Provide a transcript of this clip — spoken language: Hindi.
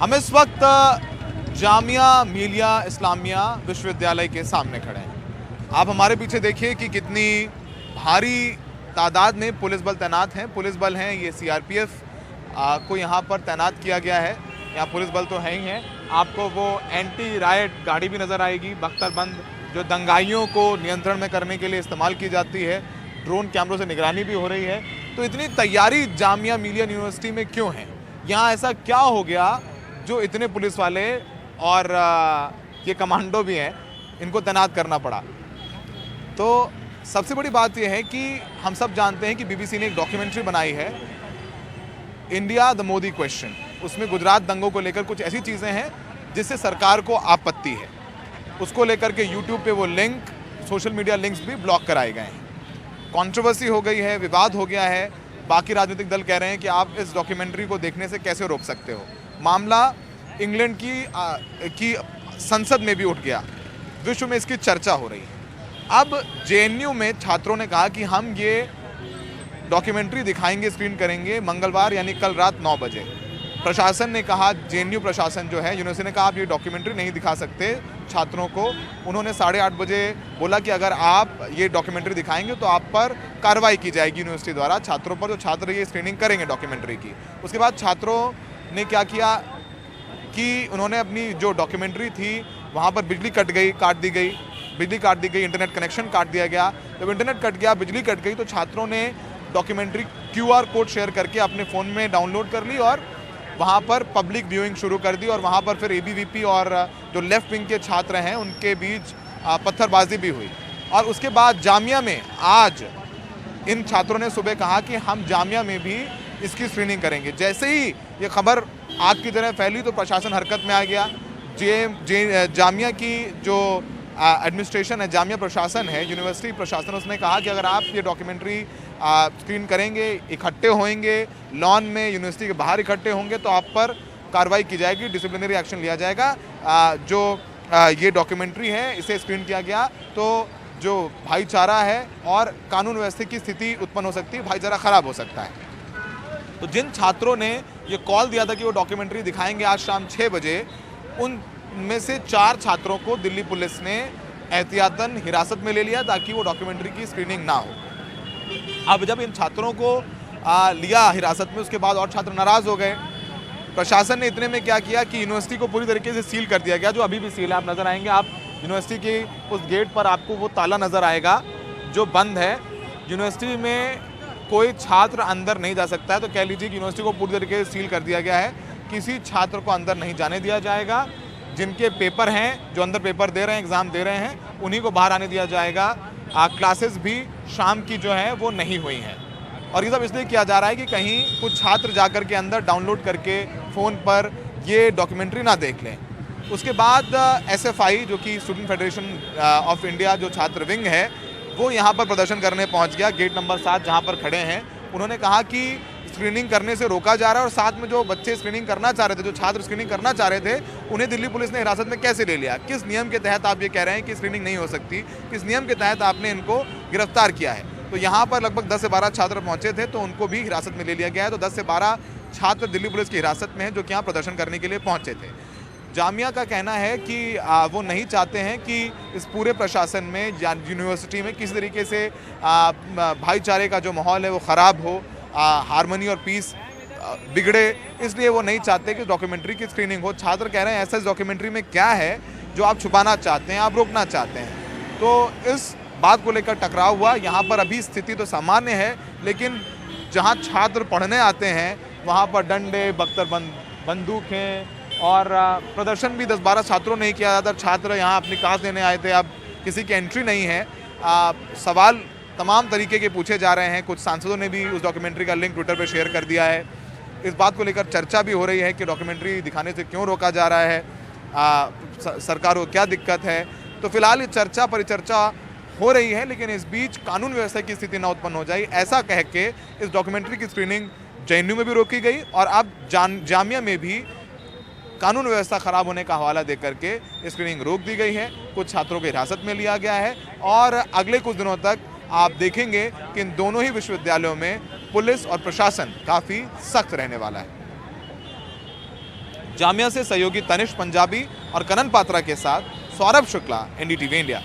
हम इस वक्त जामिया मिलिया इस्लामिया विश्वविद्यालय के सामने खड़े हैं। आप हमारे पीछे देखिए कि कितनी भारी तादाद में पुलिस बल तैनात हैं। पुलिस बल हैं, ये सीआरपीएफ को यहाँ पर तैनात किया गया है। यहाँ पुलिस बल तो है ही हैं। आपको वो एंटी रायट गाड़ी भी नज़र आएगी, बख्तरबंद, जो दंगाइयों को नियंत्रण में करने के लिए इस्तेमाल की जाती है। ड्रोन कैमरों से निगरानी भी हो रही है। तो इतनी तैयारी जामिया मिलिया यूनिवर्सिटी में क्यों है? यहाँ ऐसा क्या हो गया जो इतने पुलिस वाले और ये कमांडो भी हैं, इनको तैनात करना पड़ा? तो सबसे बड़ी बात यह है कि हम सब जानते हैं कि बीबीसी ने एक डॉक्यूमेंट्री बनाई है, इंडिया द मोदी क्वेश्चन। उसमें गुजरात दंगों को लेकर कुछ ऐसी चीज़ें हैं जिससे सरकार को आपत्ति है। उसको लेकर के यूट्यूब पे वो लिंक, सोशल मीडिया लिंक्स भी ब्लॉक कराए गए हैं। कंट्रोवर्सी हो गई है, विवाद हो गया है। बाकी राजनीतिक दल कह रहे हैं कि आप इस डॉक्यूमेंट्री को देखने से कैसे रोक सकते हो। मामला इंग्लैंड की संसद में भी उठ गया, विश्व में इसकी चर्चा हो रही है। अब जेएनयू में छात्रों ने कहा कि हम ये डॉक्यूमेंट्री दिखाएंगे, स्क्रीन करेंगे मंगलवार यानी कल रात 9 बजे। प्रशासन ने कहा, जेएनयू प्रशासन जो है, यूनिवर्सिटी ने कहा आप ये डॉक्यूमेंट्री नहीं दिखा सकते छात्रों को। उन्होंने 8:30 बजे बोला कि अगर आप ये डॉक्यूमेंट्री दिखाएंगे तो आप पर कार्रवाई की जाएगी यूनिवर्सिटी द्वारा, छात्रों पर, जो छात्र ये स्क्रीनिंग करेंगे डॉक्यूमेंट्री की। उसके बाद छात्रों ने क्या किया कि उन्होंने अपनी जो डॉक्यूमेंट्री थी वहाँ पर बिजली काट दी गई, इंटरनेट कनेक्शन काट दिया गया। जब इंटरनेट कट गया, बिजली कट गई, तो छात्रों ने डॉक्यूमेंट्री QR कोड शेयर करके अपने फ़ोन में डाउनलोड कर ली और वहाँ पर पब्लिक व्यूइंग शुरू कर दी। और वहाँ पर फिर ABVP और जो लेफ्ट विंग के छात्र हैं उनके बीच पत्थरबाजी भी हुई। और उसके बाद जामिया में आज इन छात्रों ने सुबह कहा कि हम जामिया में भी इसकी स्क्रीनिंग करेंगे। जैसे ही ये खबर आग की तरह फैली तो प्रशासन हरकत में आ गया। जामिया की जो एडमिनिस्ट्रेशन है, जामिया प्रशासन है, यूनिवर्सिटी प्रशासन, उसने कहा कि अगर आप ये डॉक्यूमेंट्री स्क्रीन करेंगे, इकट्ठे होंगे लॉन में, यूनिवर्सिटी के बाहर इकट्ठे होंगे, तो आप पर कार्रवाई की जाएगी, डिसिप्लिनरी एक्शन लिया जाएगा। जो ये डॉक्यूमेंट्री है इसे स्क्रीन किया गया तो जो भाईचारा है और कानून व्यवस्था की स्थिति उत्पन्न हो सकती है, भाईचारा खराब हो सकता है। तो जिन छात्रों ने ये कॉल दिया था कि वो डॉक्यूमेंट्री दिखाएंगे आज शाम 6 बजे, उनमें से 4 छात्रों को दिल्ली पुलिस ने एहतियातन हिरासत में ले लिया ताकि वो डॉक्यूमेंट्री की स्क्रीनिंग ना हो। अब जब इन छात्रों को लिया हिरासत में, उसके बाद और छात्र नाराज़ हो गए। प्रशासन ने इतने में क्या किया कि यूनिवर्सिटी को पूरी तरीके से सील कर दिया गया, जो अभी भी सील है। आप नज़र आएंगे, आप यूनिवर्सिटी के उस गेट पर आपको वो ताला नज़र आएगा जो बंद है। यूनिवर्सिटी में कोई छात्र अंदर नहीं जा सकता है। तो कह लीजिए कि यूनिवर्सिटी को पूरी तरीके से सील कर दिया गया है। किसी छात्र को अंदर नहीं जाने दिया जाएगा। जिनके पेपर हैं, जो अंदर पेपर दे रहे हैं, एग्ज़ाम दे रहे हैं, उन्हीं को बाहर आने दिया जाएगा। क्लासेस भी शाम की जो है वो नहीं हुई हैं। और ये सब इसलिए किया जा रहा है कि कहीं कुछ छात्र जाकर के अंदर डाउनलोड करके फ़ोन पर ये डॉक्यूमेंट्री ना देख लें। उसके बाद SFI, जो कि स्टूडेंट फेडरेशन ऑफ इंडिया जो छात्र विंग है, वो यहाँ पर प्रदर्शन करने पहुँच गया। गेट नंबर 7 जहाँ पर खड़े हैं, उन्होंने कहा कि स्क्रीनिंग करने से रोका जा रहा है और साथ में जो बच्चे स्क्रीनिंग करना चाह रहे थे, जो छात्र स्क्रीनिंग करना चाह रहे थे, उन्हें दिल्ली पुलिस ने हिरासत में कैसे ले लिया? किस नियम के तहत आप ये कह रहे हैं कि स्क्रीनिंग नहीं हो सकती? किस नियम के तहत आपने इनको गिरफ्तार किया है? तो यहाँ पर लगभग 10 से 12 छात्र पहुँचे थे, तो उनको भी हिरासत में ले लिया गया है। तो 10 से 12 छात्र दिल्ली पुलिस की हिरासत में हैं, जो कि यहाँ प्रदर्शन करने के लिए पहुँचे थे। जामिया का कहना है कि वो नहीं चाहते हैं कि इस पूरे प्रशासन में, यूनिवर्सिटी में किसी तरीके से भाईचारे का जो माहौल है वो ख़राब हो, हारमोनी और पीस बिगड़े। इसलिए वो नहीं चाहते कि डॉक्यूमेंट्री की स्क्रीनिंग हो। छात्र कह रहे हैं ऐसा इस डॉक्यूमेंट्री में क्या है जो आप छुपाना चाहते हैं, आप रोकना चाहते हैं। तो इस बात को लेकर टकराव हुआ। यहाँ पर अभी स्थिति तो सामान्य है, लेकिन जहाँ छात्र पढ़ने आते हैं वहाँ पर डंडे, बख्तरबंद, बंदूकें और प्रदर्शन भी 10-12 छात्रों ने ही किया। ज़्यादातर छात्र यहाँ अपनी क्लास देने आए थे। अब किसी की एंट्री नहीं है। सवाल तमाम तरीके के पूछे जा रहे हैं। कुछ सांसदों ने भी उस डॉक्यूमेंट्री का लिंक ट्विटर पर शेयर कर दिया है। इस बात को लेकर चर्चा भी हो रही है कि डॉक्यूमेंट्री दिखाने से क्यों रोका जा रहा है, सरकार को क्या दिक्कत है। तो फिलहाल ये चर्चा परिचर्चा हो रही है, लेकिन इस बीच कानून व्यवस्था की स्थिति न उत्पन्न हो जाए, ऐसा कह के इस डॉक्यूमेंट्री की स्क्रीनिंग जेएनयू में भी रोकी गई और अब जामिया में भी कानून व्यवस्था खराब होने का हवाला देकर के स्क्रीनिंग रोक दी गई है। कुछ छात्रों को हिरासत में लिया गया है और अगले कुछ दिनों तक आप देखेंगे कि इन दोनों ही विश्वविद्यालयों में पुलिस और प्रशासन काफ़ी सख्त रहने वाला है। जामिया से सहयोगी तनिष्क पंजाबी और कनन पात्रा के साथ सौरभ शुक्ला, NDTV इंडिया।